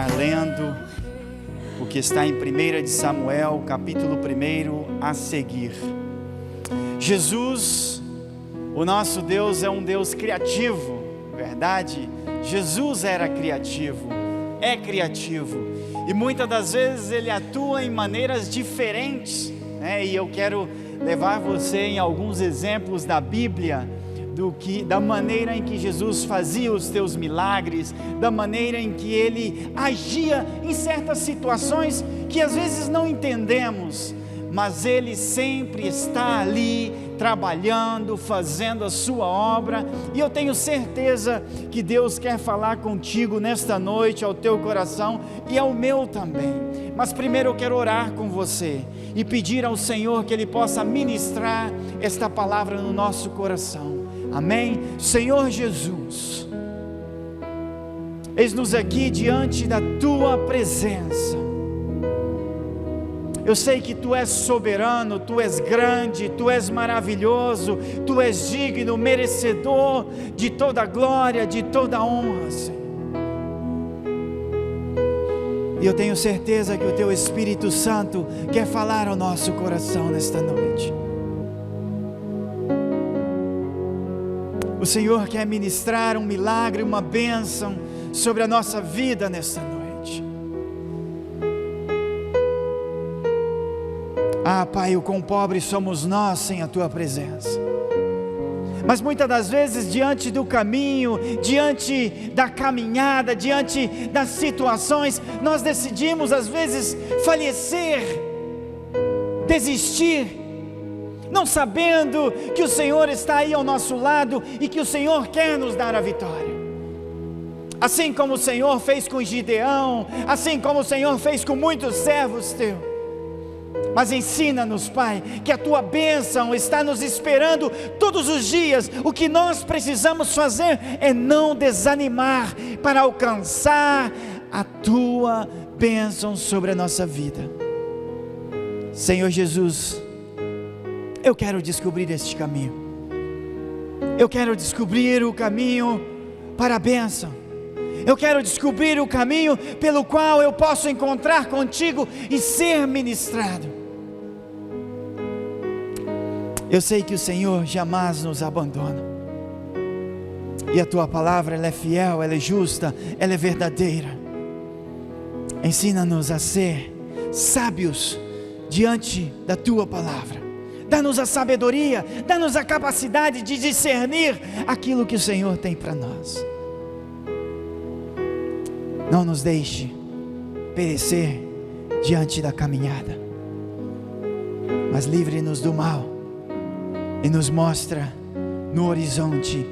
estar lendo o que está em 1 de Samuel, capítulo 1, a seguir. Jesus, o nosso Deus, é um Deus criativo, verdade? Jesus era criativo, é criativo, e muitas das vezes Ele atua em maneiras diferentes, né? E eu quero levar você em alguns exemplos da Bíblia, da maneira em que Jesus fazia os teus milagres, da maneira em que Ele agia em certas situações que às vezes não entendemos, mas Ele sempre está ali trabalhando, fazendo a sua obra, e eu tenho certeza que Deus quer falar contigo nesta noite, ao teu coração e ao meu também. Mas primeiro eu quero orar com você e pedir ao Senhor que Ele possa ministrar esta palavra no nosso coração. Amém? Senhor Jesus, eis-nos aqui diante da Tua presença. Eu sei que Tu és soberano, Tu és grande, Tu és maravilhoso, Tu és digno, merecedor de toda glória, de toda honra, Senhor. E eu tenho certeza que o Teu Espírito Santo quer falar ao nosso coração nesta noite. O Senhor quer ministrar um milagre, uma bênção sobre a nossa vida nesta noite. Ah, Pai, o quão pobres somos nós sem a Tua presença. Mas muitas das vezes, diante do caminho, diante da caminhada, diante das situações, nós decidimos às vezes falecer, desistir, não sabendo que o Senhor está aí ao nosso lado e que o Senhor quer nos dar a vitória. Assim como o Senhor fez com Gideão, assim como o Senhor fez com muitos servos Teus. Mas ensina-nos, Pai, que a Tua bênção está nos esperando todos os dias. O que nós precisamos fazer é não desanimar para alcançar a Tua bênção sobre a nossa vida. Senhor Jesus, eu quero descobrir este caminho. Eu quero descobrir o caminho para a bênção. Eu quero descobrir o caminho pelo qual eu posso encontrar contigo e ser ministrado. Eu sei que o Senhor jamais nos abandona. E a Tua palavra, ela é fiel, ela é justa, ela é verdadeira. Ensina-nos a ser sábios diante da Tua palavra. Dá-nos a sabedoria, dá-nos a capacidade de discernir aquilo que o Senhor tem para nós. Não nos deixe perecer diante da caminhada, mas livre-nos do mal e nos mostra no horizonte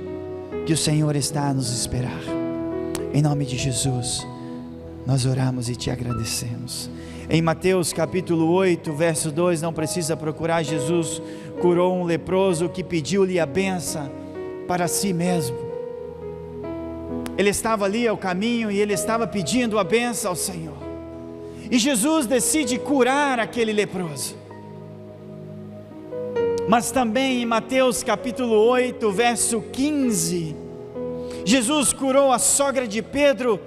que o Senhor está a nos esperar. Em nome de Jesus, nós oramos e Te agradecemos. Em Mateus capítulo 8, verso 2, não precisa procurar, Jesus curou um leproso que pediu-lhe a benção para si mesmo. Ele estava ali ao caminho e ele estava pedindo a benção ao Senhor. E Jesus decide curar aquele leproso. Mas também em Mateus capítulo 8, verso 15, Jesus curou a sogra de Pedro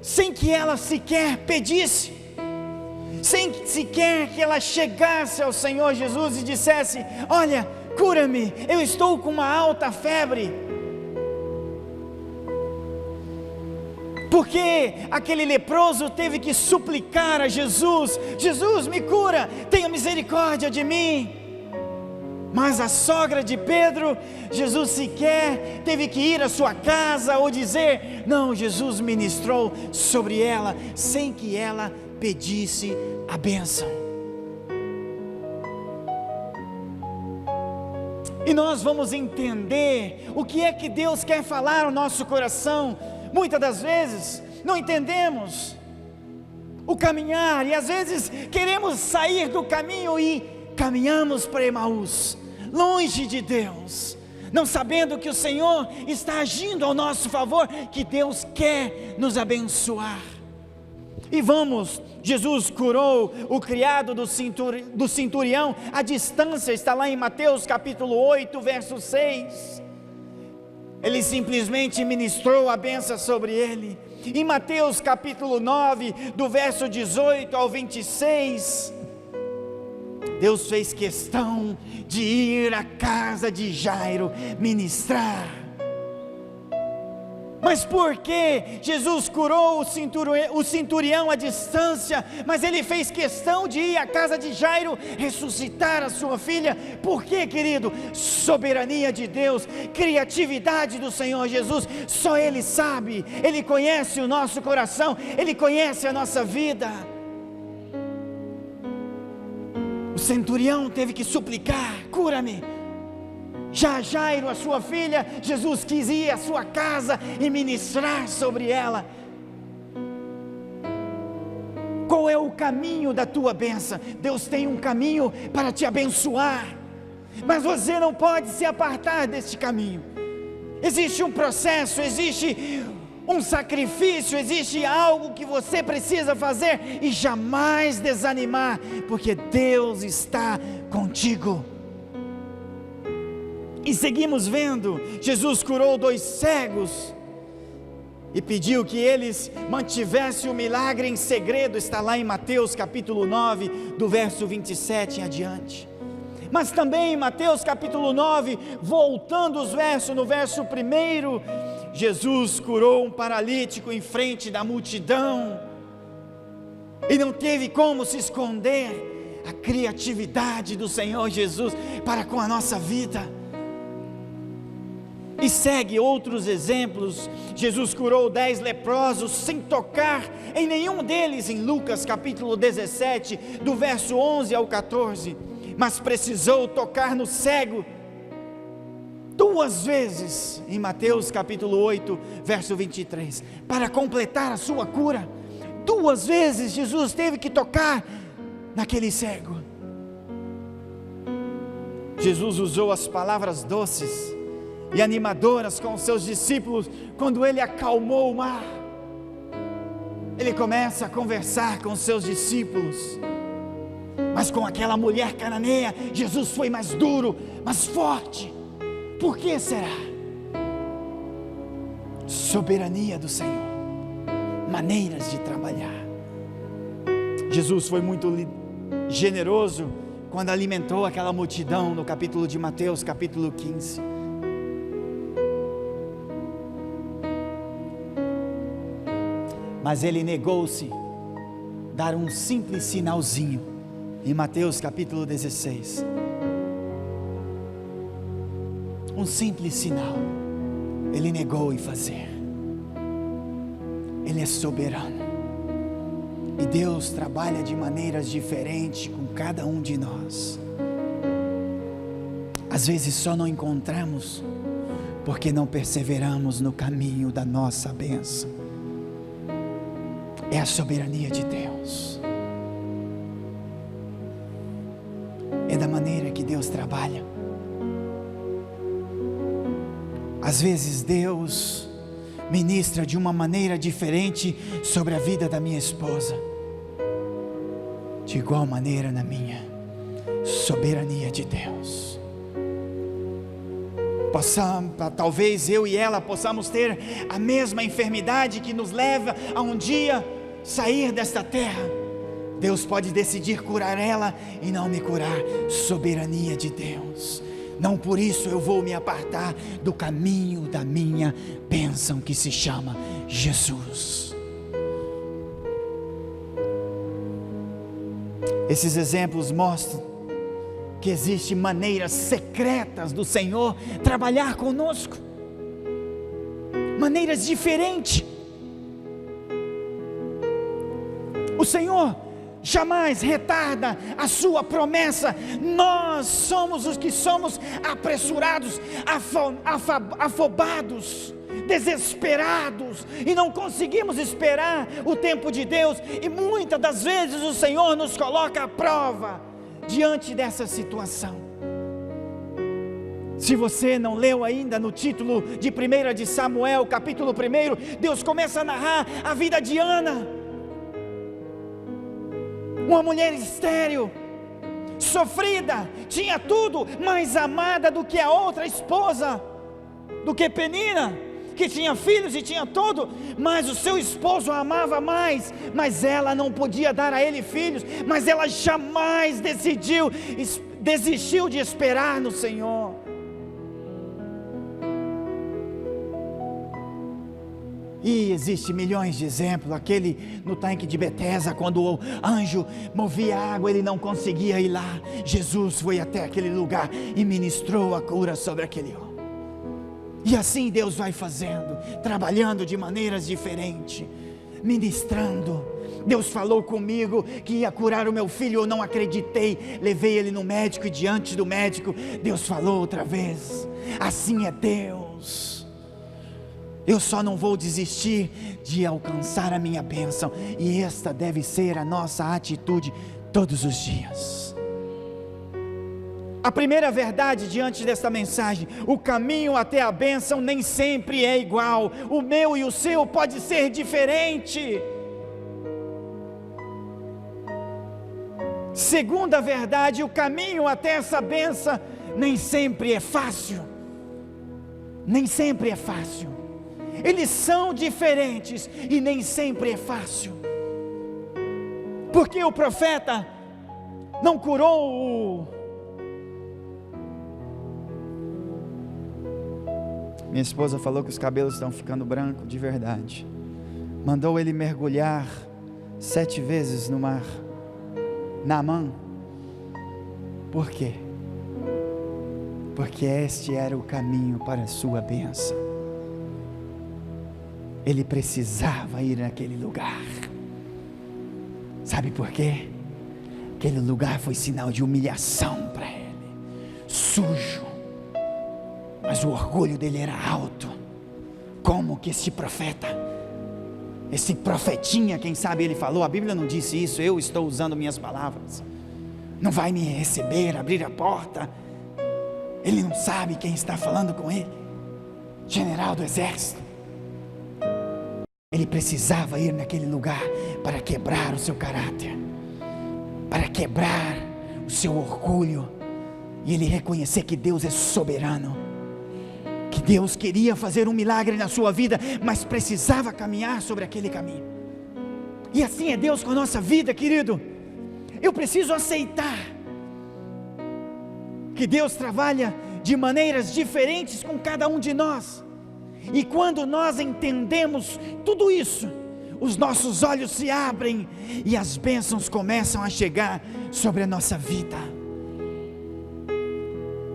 sem que ela sequer pedisse. Sem sequer que ela chegasse ao Senhor Jesus e dissesse: olha, cura-me, eu estou com uma alta febre. Porque aquele leproso teve que suplicar a Jesus: Jesus, me cura, tenha misericórdia de mim. Mas a sogra de Pedro, Jesus sequer teve que ir à sua casa ou dizer, não, Jesus ministrou sobre ela sem que ela pedisse a bênção. E nós vamos entender o que é que Deus quer falar ao nosso coração. Muitas das vezes não entendemos o caminhar e às vezes queremos sair do caminho e caminhamos para Emaús, longe de Deus, não sabendo que o Senhor está agindo ao nosso favor, que Deus quer nos abençoar. E vamos, Jesus curou o criado do centurião, a distância está lá em Mateus capítulo 8, verso 6, Ele simplesmente ministrou a bênção sobre ele, Em Mateus capítulo 9, do verso 18 ao 26, Deus fez questão de ir à casa de Jairo ministrar. Mas por que Jesus curou o centurião à distância, mas ele fez questão de ir à casa de Jairo ressuscitar a sua filha? Por que, querido? Soberania de Deus, criatividade do Senhor Jesus, só Ele sabe, Ele conhece o nosso coração, Ele conhece a nossa vida. O centurião teve que suplicar: cura-me. Já Jairo, a sua filha, Jesus quis ir à sua casa e ministrar sobre ela. Qual é o caminho da tua bênção? Deus tem um caminho para te abençoar, mas você não pode se apartar deste caminho. Existe um processo, existe um sacrifício, existe algo que você precisa fazer, e jamais desanimar, porque Deus está contigo. E seguimos vendo, Jesus curou 2 cegos e pediu que eles mantivessem o milagre em segredo. Está lá em Mateus capítulo 9, do verso 27 em adiante. Mas também em Mateus capítulo 9, voltando os versos, no verso 1, Jesus curou um paralítico em frente da multidão, e não teve como se esconder a criatividade do Senhor Jesus para com a nossa vida. E segue outros exemplos. Jesus curou 10 leprosos sem tocar em nenhum deles, em Lucas capítulo 17, do verso 11 ao 14, mas precisou tocar no cego 2 vezes, em Mateus capítulo 8, verso 23, para completar a sua cura. 2 vezes Jesus teve que tocar naquele cego. Jesus usou as palavras doces e animadoras com os seus discípulos quando ele acalmou o mar. Ele começa a conversar com os seus discípulos, mas com aquela mulher cananeia, Jesus foi mais duro, mais forte. Por que será? Soberania do Senhor, maneiras de trabalhar. Jesus foi muito generoso quando alimentou aquela multidão no capítulo de Mateus, capítulo 15. Mas ele negou-se dar um simples sinalzinho em Mateus capítulo 16. Um simples sinal ele negou em fazer. Ele é soberano, e Deus trabalha de maneiras diferentes com cada um de nós. Às vezes só não encontramos porque não perseveramos no caminho da nossa bênção. É a soberania de Deus, é da maneira que Deus trabalha. Às vezes Deus ministra de uma maneira diferente sobre a vida da minha esposa, de igual maneira na minha. Soberania de Deus. Talvez eu e ela possamos ter a mesma enfermidade que nos leva a um dia sair desta terra. Deus pode decidir curar ela e não me curar. Soberania de Deus. Não por isso eu vou me apartar do caminho da minha bênção, que se chama Jesus. Esses exemplos mostram que existem maneiras secretas do Senhor trabalhar conosco, maneiras diferentes. O Senhor jamais retarda a sua promessa. Nós somos os que somos apressurados, afobados, desesperados, e não conseguimos esperar o tempo de Deus, e muitas das vezes o Senhor nos coloca à prova diante dessa situação. Se você não leu ainda, no título de 1 de Samuel, capítulo 1, Deus começa a narrar a vida de Ana, uma mulher estéril, sofrida, tinha tudo, mais amada do que a outra esposa, do que Penina, que tinha filhos e tinha tudo, mas o seu esposo a amava mais, mas ela não podia dar a ele filhos, mas ela jamais desistiu de esperar no Senhor. E existe milhões de exemplos. Aquele no tanque de Betesda, quando o anjo movia a água, ele não conseguia ir lá. Jesus foi até aquele lugar e ministrou a cura sobre aquele homem. E assim Deus vai fazendo, trabalhando de maneiras diferentes, ministrando. Deus falou comigo que ia curar o meu filho, eu não acreditei, levei ele no médico e diante do médico, Deus falou outra vez. Assim é Deus. Eu só não vou desistir de alcançar a minha bênção, e esta deve ser a nossa atitude todos os dias. A primeira verdade diante desta mensagem: o caminho até a bênção nem sempre é igual. O meu e o seu pode ser diferente. Segunda verdade: o caminho até essa bênção nem sempre é fácil. Nem sempre é fácil. Eles são diferentes e nem sempre é fácil. Porque o profeta não curou Minha esposa falou que os cabelos estão ficando brancos de verdade. Mandou ele mergulhar 7 vezes no mar, Naamã. Por quê? Porque este era o caminho para a sua bênção. Ele precisava ir naquele lugar. Sabe por quê? Aquele lugar foi sinal de humilhação para ele, sujo, mas o orgulho dele era alto. Como que esse profeta, esse profetinha, quem sabe ele falou, a Bíblia não disse isso, eu estou usando minhas palavras, não vai me receber, abrir a porta? Ele não sabe quem está falando com ele, general do exército. Ele precisava ir naquele lugar para quebrar o seu caráter, para quebrar o seu orgulho, e ele reconhecer que Deus é soberano, que Deus queria fazer um milagre na sua vida, mas precisava caminhar sobre aquele caminho. E assim é Deus com a nossa vida, querido. Eu preciso aceitar que Deus trabalha de maneiras diferentes com cada um de nós. E quando nós entendemos tudo isso, os nossos olhos se abrem e as bênçãos começam a chegar sobre a nossa vida.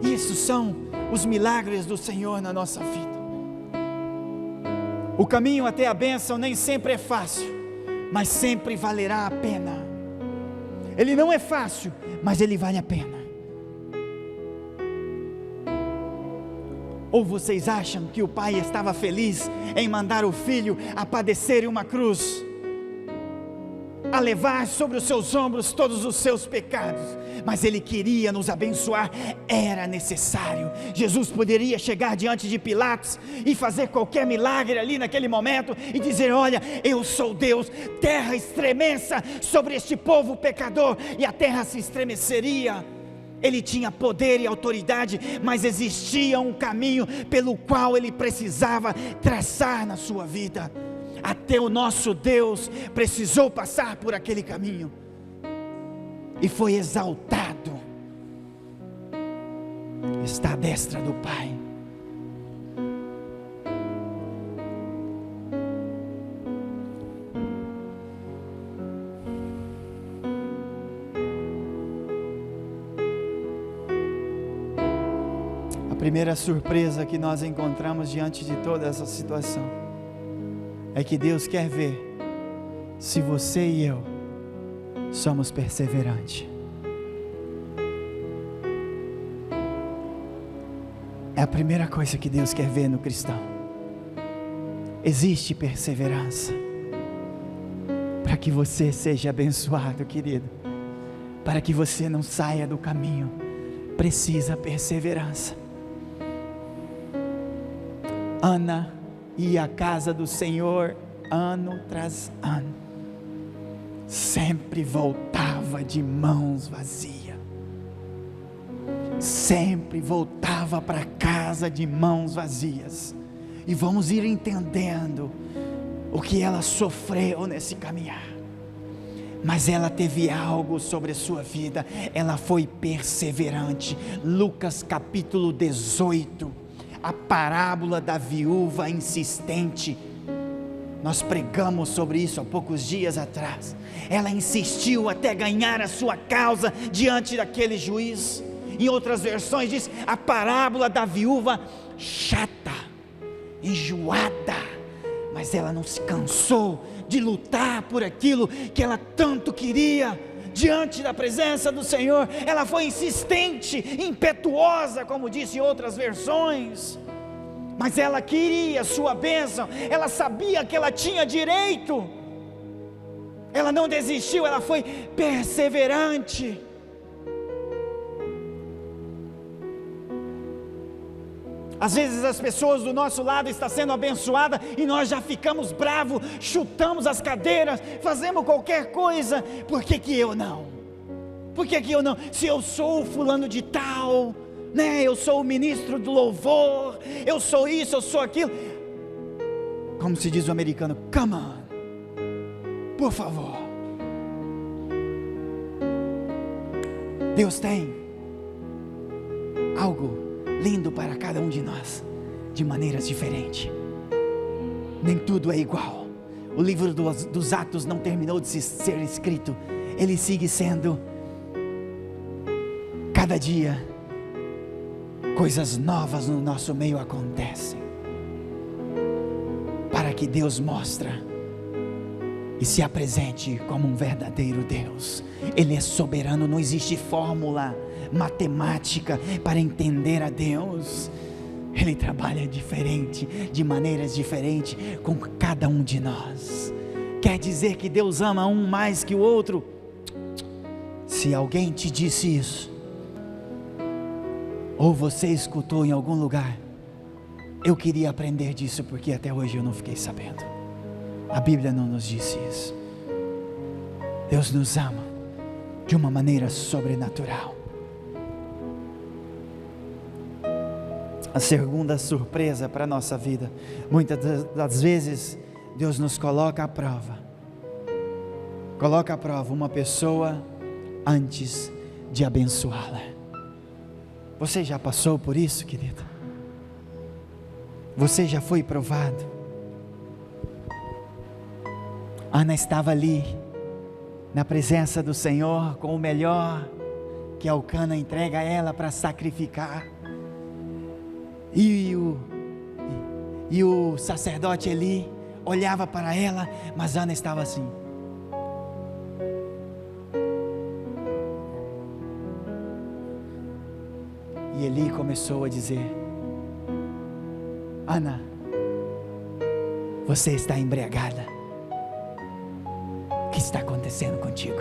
Isso são os milagres do Senhor na nossa vida. O caminho até a bênção nem sempre é fácil, mas sempre valerá a pena. Ele não é fácil, mas ele vale a pena. Ou vocês acham que o pai estava feliz em mandar o filho a padecer em uma cruz, a levar sobre os seus ombros todos os seus pecados? Mas ele queria nos abençoar, era necessário. Jesus poderia chegar diante de Pilatos e fazer qualquer milagre ali naquele momento e dizer: olha, eu sou Deus, terra estremeça sobre este povo pecador, e a terra se estremeceria. Ele tinha poder e autoridade, mas existia um caminho pelo qual ele precisava traçar na sua vida. Até o nosso Deus precisou passar por aquele caminho e foi exaltado. Está à destra do Pai. A primeira surpresa que nós encontramos diante de toda essa situação é que Deus quer ver se você e eu somos perseverantes. É a primeira coisa que Deus quer ver no cristão. Existe perseverança para que você seja abençoado, querido. Para que você não saia do caminho, precisa perseverança. Ana ia à casa do Senhor ano tras ano, sempre voltava de mãos vazias, sempre voltava para casa de mãos vazias. e vamos ir entendendo o que ela sofreu nesse caminhar. Mas ela teve algo sobre a sua vida, ela foi perseverante. Lucas capítulo 18, a parábola da viúva insistente. Nós pregamos sobre isso há poucos dias atrás. Ela insistiu até ganhar a sua causa diante daquele juiz. Em outras versões diz a parábola da viúva chata, enjoada, mas ela não se cansou de lutar por aquilo que ela tanto queria. Diante da presença do Senhor, ela foi insistente, impetuosa, como disse em outras versões, mas ela queria sua bênção, ela sabia que ela tinha direito, ela não desistiu, ela foi perseverante. Às vezes as pessoas do nosso lado estão sendo abençoadas e nós já ficamos bravos, chutamos as cadeiras, fazemos qualquer coisa. Por que eu não? Por que eu não? Se eu sou o fulano de tal, né? Eu sou o ministro do louvor, eu sou isso, eu sou aquilo. Como se diz o americano, come on, por favor. Deus tem algo lindo para cada um de nós, de maneiras diferentes. Nem tudo é igual. O livro dos Atos não terminou de ser escrito, ele sigue sendo. Cada dia coisas novas no nosso meio acontecem, para que Deus mostre e se apresente como um verdadeiro Deus. Ele é soberano, não existe fórmula matemática para entender a Deus. Ele trabalha diferente, de maneiras diferentes com cada um de nós. Quer dizer que Deus ama um mais que o outro? Se alguém te disse isso, ou você escutou em algum lugar, eu queria aprender disso, porque até hoje eu não fiquei sabendo. A Bíblia não nos disse isso. Deus nos ama de uma maneira sobrenatural. A segunda surpresa para a nossa vida, muitas das vezes Deus nos coloca à prova. Coloca à prova uma pessoa antes de abençoá-la. Você já passou por isso, querido? Você já foi provado? Ana estava ali, na presença do Senhor, com o melhor que Elcana entrega a ela para sacrificar. E o sacerdote Eli olhava para ela, mas Ana estava assim. E Eli começou a dizer: Ana, você está embriagada. O que está acontecendo contigo?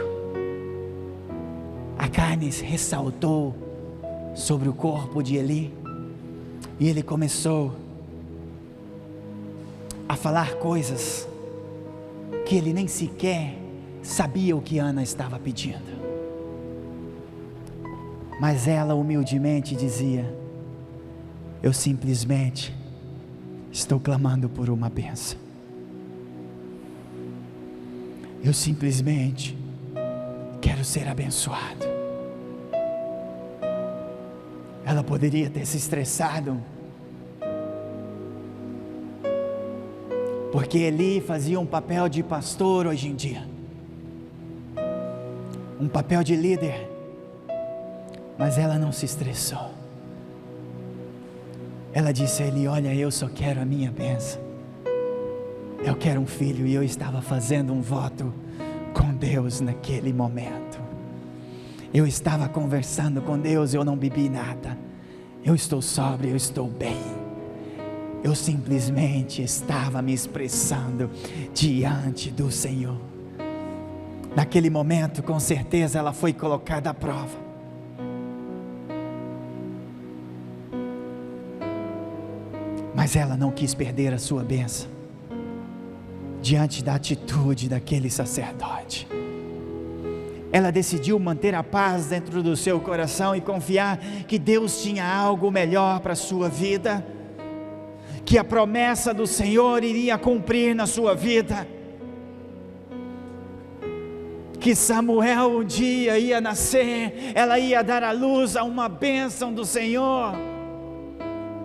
A carne ressaltou sobre o corpo de Eli, e ele começou a falar coisas que ele nem sequer sabia o que Ana estava pedindo. Mas ela humildemente dizia: eu simplesmente estou clamando por uma bênção. Eu simplesmente quero ser abençoado. Ela poderia ter se estressado, porque Eli fazia um papel de pastor hoje em dia, um papel de líder, mas ela não se estressou. Ela disse a Eli: olha, eu só quero a minha bênção, eu quero um filho. E eu estava fazendo um voto com Deus naquele momento. Eu estava conversando com Deus, eu não bebi nada, eu estou sóbrio, eu estou bem. Eu simplesmente estava me expressando diante do Senhor. Naquele momento, com certeza, ela foi colocada à prova. Mas ela não quis perder a sua bênção diante da atitude daquele sacerdote. Ela decidiu manter a paz dentro do seu coração e confiar que Deus tinha algo melhor para a sua vida, que a promessa do Senhor iria cumprir na sua vida, que Samuel um dia ia nascer, ela ia dar à luz a uma bênção do Senhor,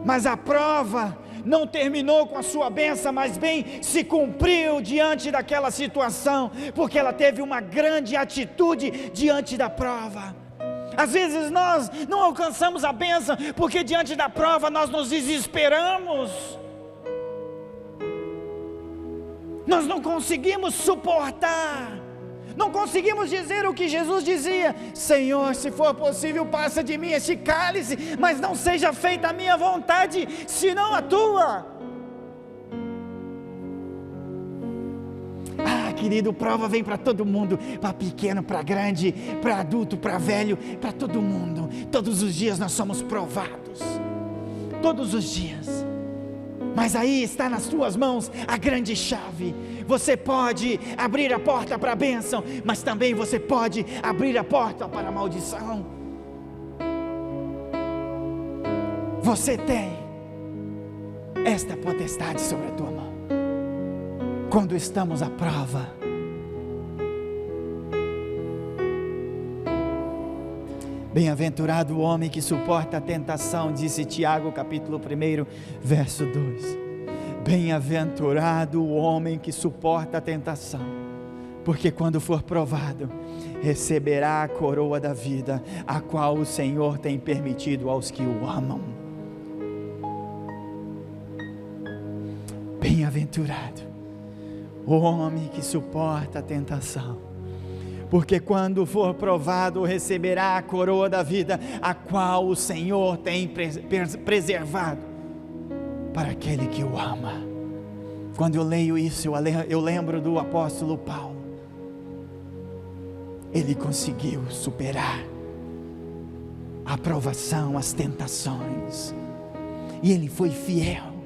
mas a prova não terminou com a sua bênção, mas bem se cumpriu diante daquela situação, porque ela teve uma grande atitude diante da prova. Às vezes nós não alcançamos a bênção, porque diante da prova nós nos desesperamos, nós não conseguimos suportar, não conseguimos dizer o que Jesus dizia: Senhor, se for possível, passa de mim este cálice, mas não seja feita a minha vontade, senão a tua. Ah, querido, prova vem para todo mundo, para pequeno, para grande, para adulto, para velho, para todo mundo. Todos os dias nós somos provados, todos os dias. Mas aí está nas tuas mãos a grande chave. Você pode abrir a porta para a bênção, mas também você pode abrir a porta para a maldição. Você tem esta potestade sobre a tua mão. Quando estamos à prova, bem-aventurado o homem que suporta a tentação, disse Tiago capítulo 1, verso 2. Bem-aventurado o homem que suporta a tentação, porque quando for provado, receberá a coroa da vida, a qual o Senhor tem permitido aos que o amam. Bem-aventurado o homem que suporta a tentação, porque quando for provado, receberá a coroa da vida, a qual o Senhor tem preservado para aquele que o ama. Quando eu leio isso, eu lembro do apóstolo Paulo. Ele conseguiu superar a provação, as tentações, e ele foi fiel,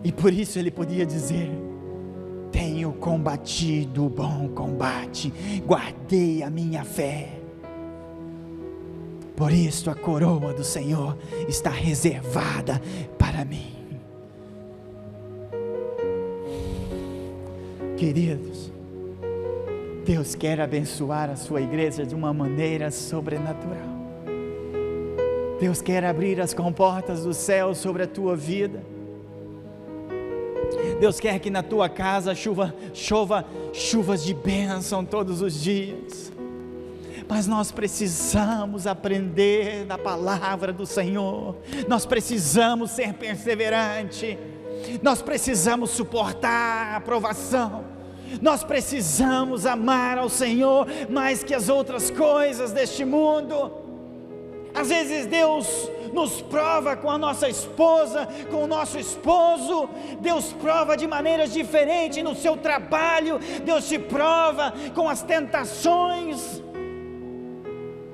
e por isso ele podia dizer: tenho combatido o bom combate, guardei a minha fé, por isso a coroa do Senhor está reservada para mim. Queridos, Deus quer abençoar a sua igreja de uma maneira sobrenatural. Deus quer abrir as comportas do céu sobre a tua vida. Deus quer que na tua casa chova chuvas de bênção todos os dias. Mas nós precisamos aprender da palavra do Senhor. Nós precisamos ser perseverantes. Nós precisamos suportar a provação. Nós precisamos amar ao Senhor mais que as outras coisas deste mundo. Às vezes Deus nos prova com a nossa esposa, com o nosso esposo. Deus prova de maneiras diferentes no seu trabalho. Deus te prova com as tentações,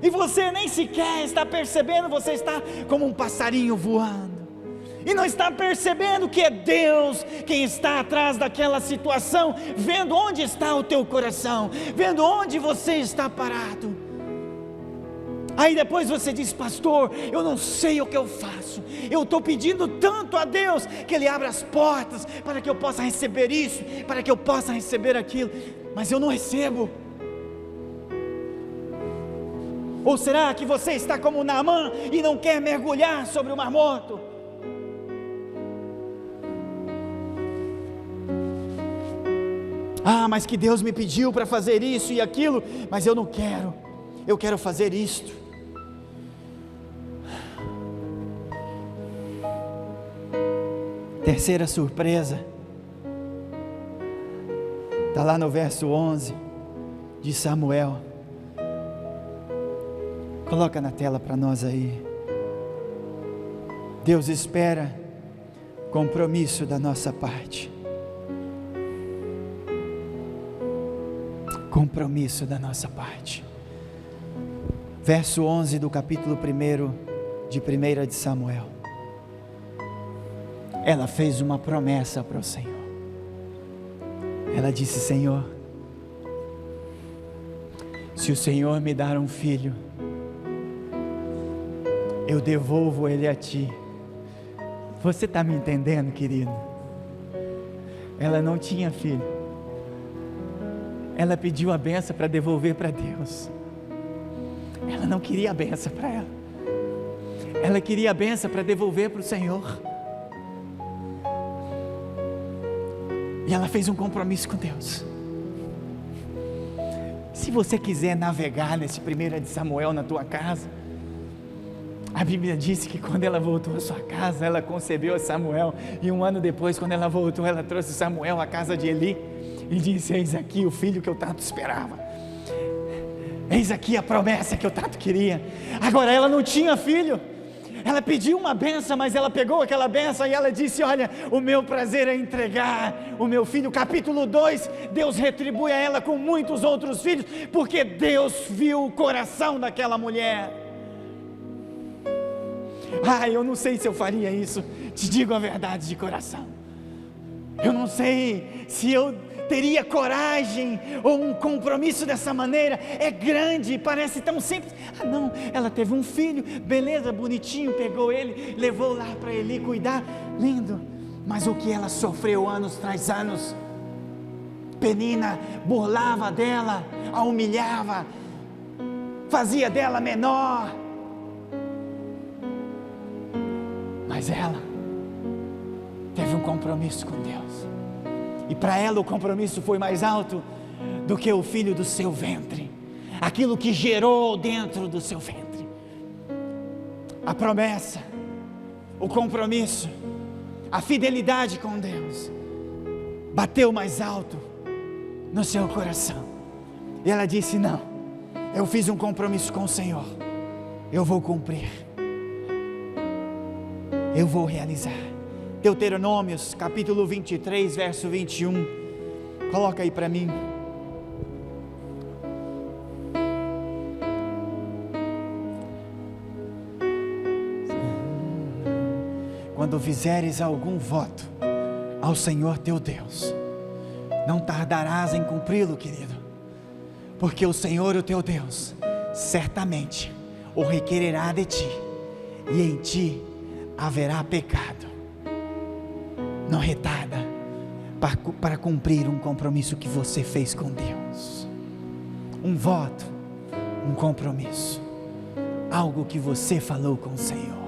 e você nem sequer está percebendo. Você está como um passarinho voando, e não está percebendo que é Deus quem está atrás daquela situação, vendo onde está o teu coração, vendo onde você está parado. Aí depois você diz: pastor, eu não sei o que eu faço, eu estou pedindo tanto a Deus que Ele abra as portas para que eu possa receber isso, para que eu possa receber aquilo, mas eu não recebo. Ou será que você está como Naamã e não quer mergulhar sobre o Mar Morto? Ah, mas que Deus me pediu para fazer isso e aquilo, mas eu não quero, eu quero fazer isto. Terceira surpresa, está lá no verso 11 de Samuel. Coloca na tela para nós aí. Deus espera compromisso da nossa parte. Compromisso da nossa parte. Verso 11 do capítulo 1 de 1 de Samuel. Ela fez uma promessa para o Senhor. Ela disse: Senhor, se o Senhor me dar um filho, eu devolvo ele a ti, Você está me entendendo, querido? Ela não tinha filho. Ela pediu a benção para devolver para Deus. Ela não queria a benção para ela. Ela queria a benção para devolver para o Senhor. E ela fez um compromisso com Deus. Se você quiser navegar nesse 1 de Samuel na tua casa, a Bíblia diz que quando ela voltou à sua casa, ela concebeu a Samuel, e 1 ano depois, quando ela voltou, ela trouxe Samuel à casa de Eli, e disse: eis aqui o filho que eu tanto esperava, eis aqui a promessa que eu tanto queria. Agora ela não tinha filho, ela pediu uma benção, mas ela pegou aquela benção e ela disse: olha, o meu prazer é entregar o meu filho. Capítulo 2, Deus retribui a ela com muitos outros filhos, porque Deus viu o coração daquela mulher. Eu não sei se eu faria isso, te digo a verdade de coração. Eu não sei se eu teria coragem ou um compromisso dessa maneira. É grande, parece tão simples. Não, ela teve um filho, beleza, bonitinho, pegou ele, levou lá para Eli cuidar, lindo. Mas o que ela sofreu anos tras anos. Penina burlava dela, a humilhava, fazia dela menor. Mas ela teve um compromisso com Deus, e para ela o compromisso foi mais alto do que o filho do seu ventre, aquilo que gerou dentro do seu ventre. A promessa, o compromisso, a fidelidade com Deus bateu mais alto no seu coração, e ela disse: não, eu fiz um compromisso com o Senhor, eu vou cumprir, eu vou realizar. Deuteronômios capítulo 23, verso 21, coloca aí para mim. Quando fizeres algum voto ao Senhor teu Deus, não tardarás em cumpri-lo, querido, porque o Senhor, o teu Deus, certamente o requererá de ti, e em ti haverá pecado. Não retarda para cumprir um compromisso que você fez com Deus. Um voto, um compromisso, algo que você falou com o Senhor.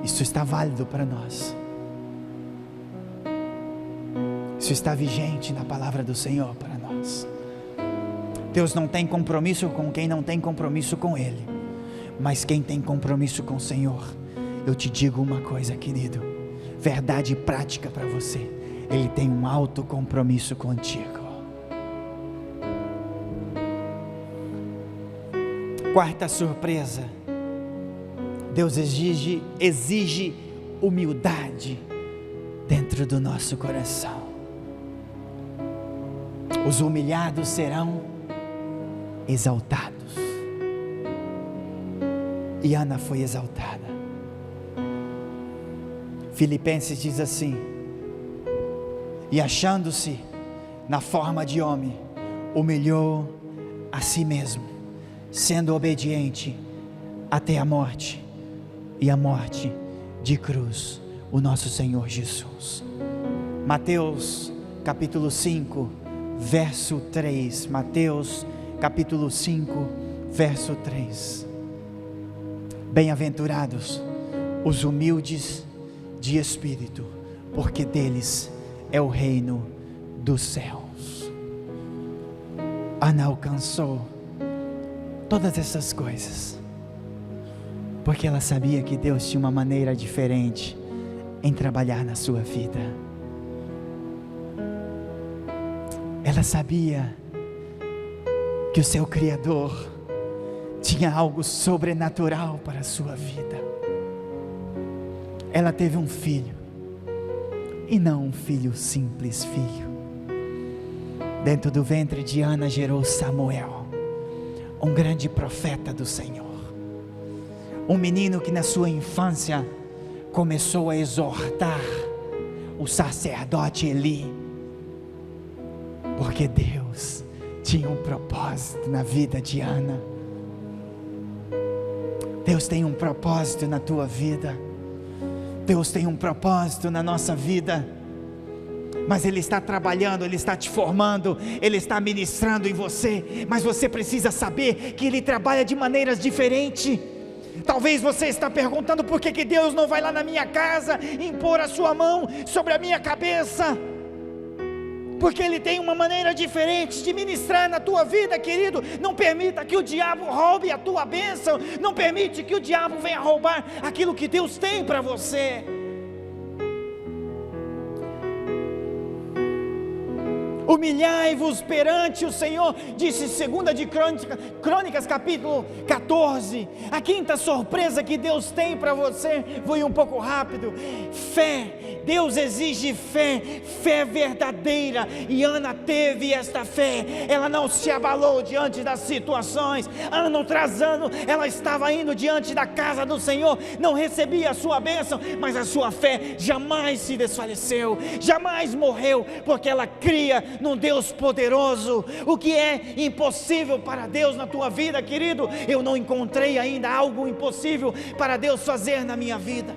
Isso está válido para nós. Isso está vigente na palavra do Senhor para nós. Deus não tem compromisso com quem não tem compromisso com Ele, mas quem tem compromisso com o Senhor, eu te digo uma coisa, querido, verdade prática para você: Ele tem um alto compromisso contigo. Quarta surpresa: Deus exige humildade dentro do nosso coração. Os humilhados serão exaltados. E Ana foi exaltada. Filipenses diz assim: e achando-se na forma de homem, humilhou a si mesmo, sendo obediente até a morte, e a morte de cruz, o nosso Senhor Jesus. Mateus capítulo 5, verso 3. Mateus capítulo 5, verso 3. Bem-aventurados os humildes de espírito, porque deles é o reino dos céus. Ana alcançou todas essas coisas porque ela sabia que Deus tinha uma maneira diferente em trabalhar na sua vida. Ela sabia que o seu Criador tinha algo sobrenatural para a sua vida. Ela teve um filho, e não um filho simples, filho. Dentro do ventre de Ana gerou Samuel, um grande profeta do Senhor, um menino que na sua infância começou a exortar o sacerdote Eli, porque Deus tinha um propósito na vida de Ana. Deus tem um propósito na tua vida. Deus tem um propósito na nossa vida. Mas Ele está trabalhando, Ele está te formando, Ele está ministrando em você. Mas você precisa saber que Ele trabalha de maneiras diferentes. Talvez você está perguntando por que Deus não vai lá na minha casa impor a sua mão sobre a minha cabeça. Porque Ele tem uma maneira diferente de ministrar na tua vida, querido. Não permita que o diabo roube a tua bênção. Não permite que o diabo venha roubar aquilo que Deus tem para você. Humilhai-vos perante o Senhor, disse 2 de Crônicas capítulo 14. A quinta surpresa que Deus tem para você, vou ir um pouco rápido. Fé, Deus exige fé, fé verdadeira, e Ana teve esta fé. Ela não se abalou diante das situações. Ano tras ano ela estava indo diante da casa do Senhor, não recebia a sua bênção, mas a sua fé jamais se desfaleceu, jamais morreu, porque ela cria num Deus poderoso. O que é impossível para Deus na tua vida, querido? Eu não encontrei ainda algo impossível para Deus fazer na minha vida.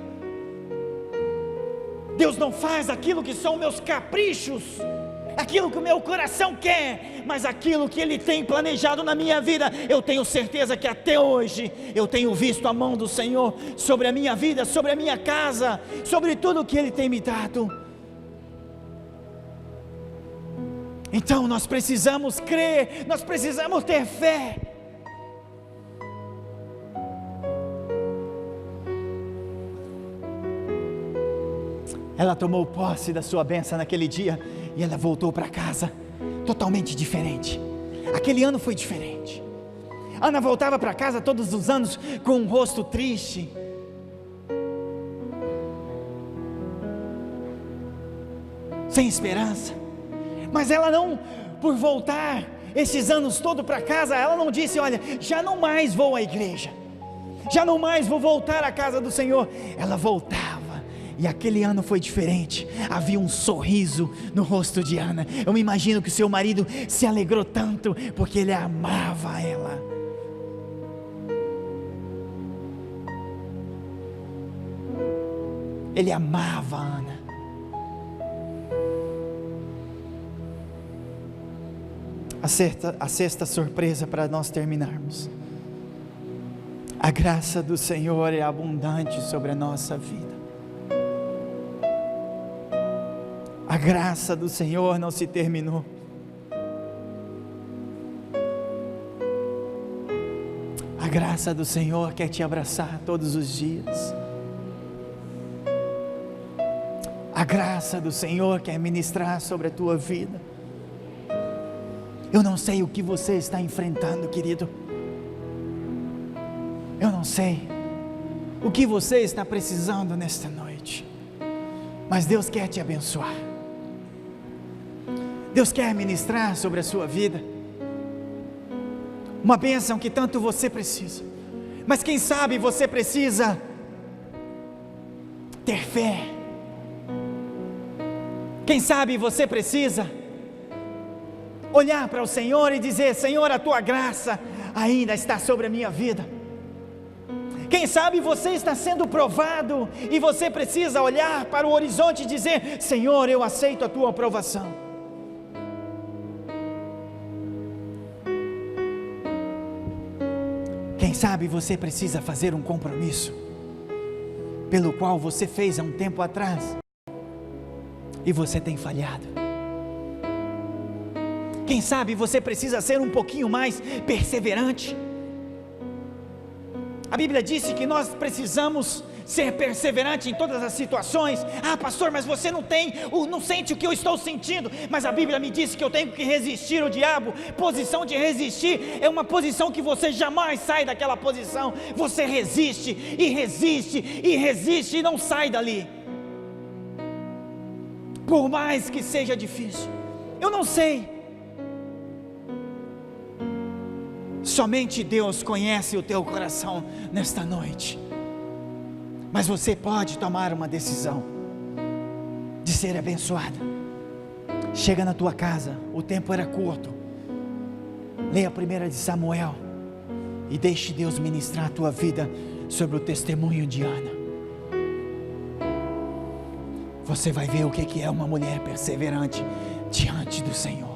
Deus não faz aquilo que são meus caprichos, aquilo que o meu coração quer, mas aquilo que Ele tem planejado na minha vida. Eu tenho certeza que até hoje eu tenho visto a mão do Senhor sobre a minha vida, sobre a minha casa, sobre tudo que Ele tem me dado. Então nós precisamos crer, nós precisamos ter fé. Ela tomou posse da sua bênção naquele dia e ela voltou para casa totalmente diferente. Aquele ano foi diferente. Ana voltava para casa todos os anos com um rosto triste. Sem esperança. Mas ela não, por voltar esses anos todos para casa, ela não disse: olha, já não mais vou à igreja, já não mais vou voltar à casa do Senhor. Ela voltava, e aquele ano foi diferente. Havia um sorriso no rosto de Ana. Eu me imagino que o seu marido se alegrou tanto, porque ele amava ela. Ele amava a Ana. A sexta surpresa para nós terminarmos. A graça do Senhor é abundante sobre a nossa vida. A graça do Senhor não se terminou. A graça do Senhor quer te abraçar todos os dias. A graça do Senhor quer ministrar sobre a tua vida. Eu não sei o que você está enfrentando, querido. Eu não sei o que você está precisando nesta noite. Mas Deus quer te abençoar. Deus quer ministrar sobre a sua vida uma bênção que tanto você precisa. Mas quem sabe você precisa ter fé. Quem sabe você precisa olhar para o Senhor e dizer: Senhor, a tua graça ainda está sobre a minha vida. Quem sabe você está sendo provado e você precisa olhar para o horizonte e dizer: Senhor, eu aceito a tua aprovação. Quem sabe você precisa fazer um compromisso pelo qual você fez há um tempo atrás e você tem falhado. Quem sabe você precisa ser um pouquinho mais perseverante. A Bíblia disse que nós precisamos ser perseverantes em todas as situações. Ah, pastor, mas você não sente o que eu estou sentindo. Mas a Bíblia me disse que eu tenho que resistir ao diabo. Posição de resistir é uma posição que você jamais sai daquela posição. Você resiste e resiste e resiste e não sai dali, por mais que seja difícil. Eu não sei. Somente Deus conhece o teu coração nesta noite. Mas você pode tomar uma decisão de ser abençoado. Chega na tua casa, o tempo era curto. Leia a 1 de Samuel e deixe Deus ministrar a tua vida sobre o testemunho de Ana. Você vai ver o que é uma mulher perseverante diante do Senhor.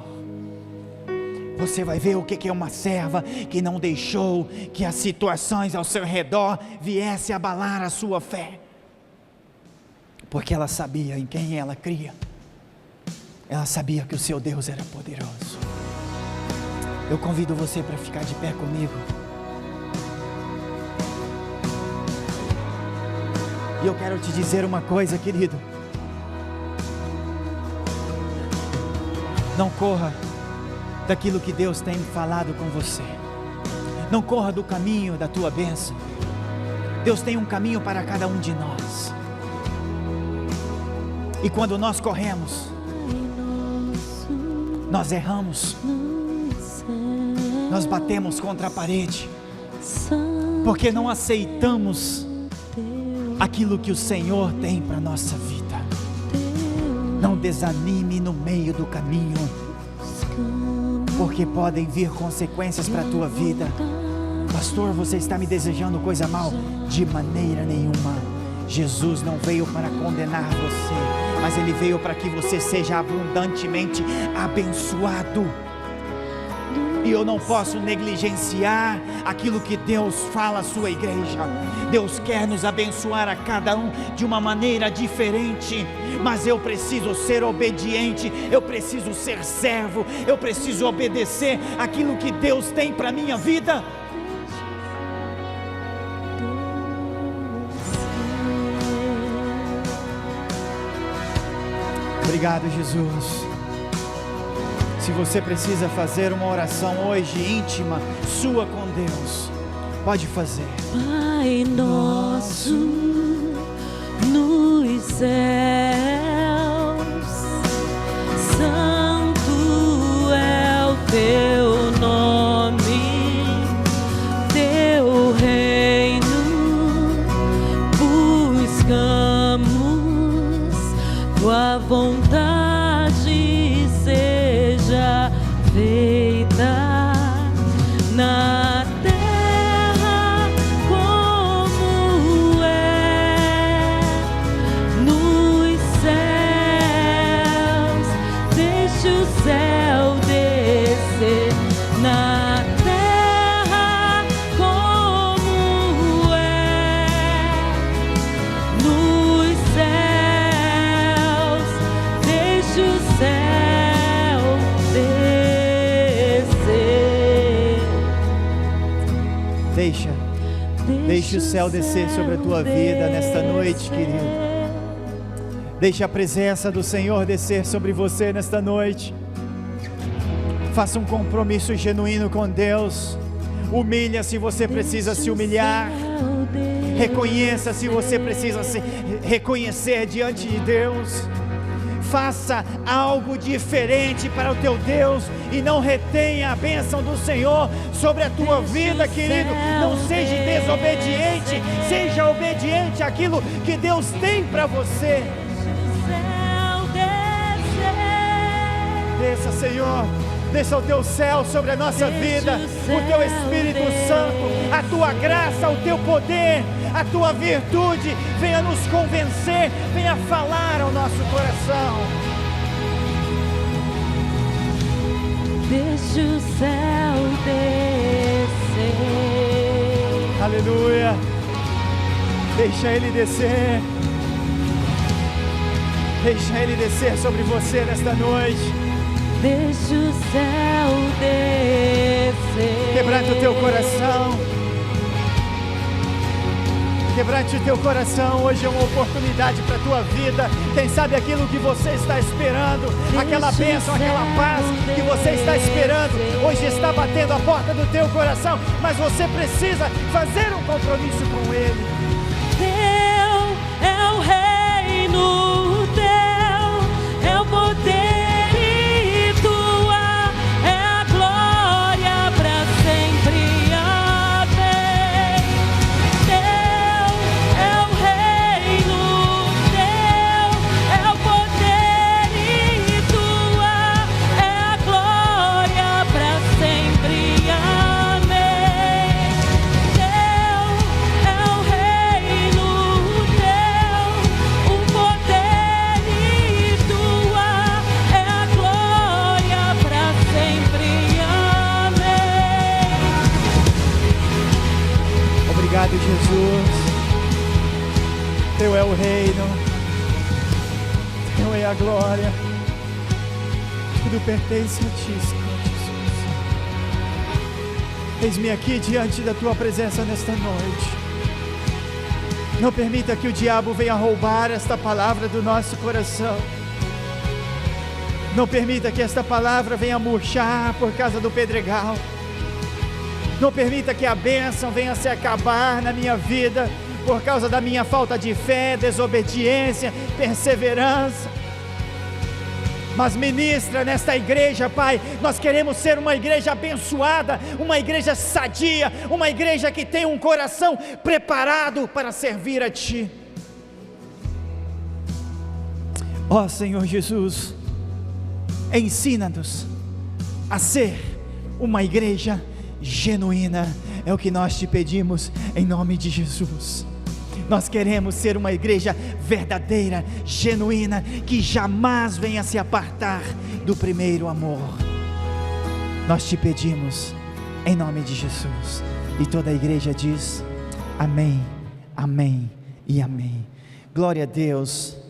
Você vai ver o que é uma serva que não deixou que as situações ao seu redor viessem abalar a sua fé, porque ela sabia em quem ela cria. Ela sabia que o seu Deus era poderoso. Eu convido você para ficar de pé comigo. E eu quero te dizer uma coisa, querido. Não corra daquilo que Deus tem falado com você. Não corra do caminho da tua bênção. Deus tem um caminho para cada um de nós. E quando nós corremos, nós erramos, nós batemos contra a parede, porque não aceitamos aquilo que o Senhor tem para a nossa vida. Não desanime no meio do caminho, porque podem vir consequências para a tua vida. Pastor, você está me desejando coisa mal? De maneira nenhuma. Jesus não veio para condenar você, mas Ele veio para que você seja abundantemente abençoado. E eu não posso negligenciar aquilo que Deus fala à sua igreja. Deus quer nos abençoar a cada um de uma maneira diferente, mas eu preciso ser obediente, eu preciso ser servo, eu preciso obedecer aquilo que Deus tem para a minha vida. Obrigado, Jesus. Se você precisa fazer uma oração hoje íntima, sua com Deus, pode fazer. Pai nosso nos céus, santo é o teu nome, teu reino buscamos, tua vontade seja feita na terra como é nos céus. Deixa o céu descer na terra como é nos céus. Deixa o céu descer. Deixa o céu descer sobre a tua vida nesta noite, querido. Deixa a presença do Senhor descer sobre você nesta noite. Faça um compromisso genuíno com Deus. Humilha se você precisa se humilhar. Reconheça se você precisa se reconhecer diante de Deus. Faça algo diferente para o teu Deus e não retenha a bênção do Senhor sobre a tua vida, querido. Não seja desobediente, seja obediente àquilo que Deus tem para você. Desça, Senhor, desça o teu céu sobre a nossa vida, o teu Espírito Santo, a tua graça, o teu poder, a tua virtude, venha nos convencer, venha falar ao nosso coração. Deixa o céu descer. Aleluia. Deixa Ele descer. Deixa Ele descer sobre você nesta noite. Deixa o céu descer. Quebrante o teu coração. Quebrante o teu coração. Hoje é uma oportunidade para a tua vida. Quem sabe aquilo que você está esperando, aquela bênção, aquela paz que você está esperando, hoje está batendo a porta do teu coração, mas você precisa fazer um compromisso com Ele. Teu é o reino, teu é o poder. É o Jesus. Teu é o reino, Teu é a glória, tudo pertence a Ti, Senhor Jesus. Eis-me aqui diante da Tua presença nesta noite. Não permita que o diabo venha roubar esta palavra do nosso coração. Não permita que esta palavra venha murchar por causa do pedregal. Não permita que a bênção venha se acabar na minha vida por causa da minha falta de fé, desobediência, perseverança. Mas ministra nesta igreja, Pai. Nós queremos ser uma igreja abençoada, uma igreja sadia, uma igreja que tem um coração preparado para servir a Ti. Ó Senhor Jesus, ensina-nos a ser uma igreja genuína, é o que nós Te pedimos em nome de Jesus. Nós queremos ser uma igreja verdadeira, genuína, que jamais venha se apartar do primeiro amor. Nós Te pedimos em nome de Jesus. E toda a igreja diz amém, amém e amém. Glória a Deus.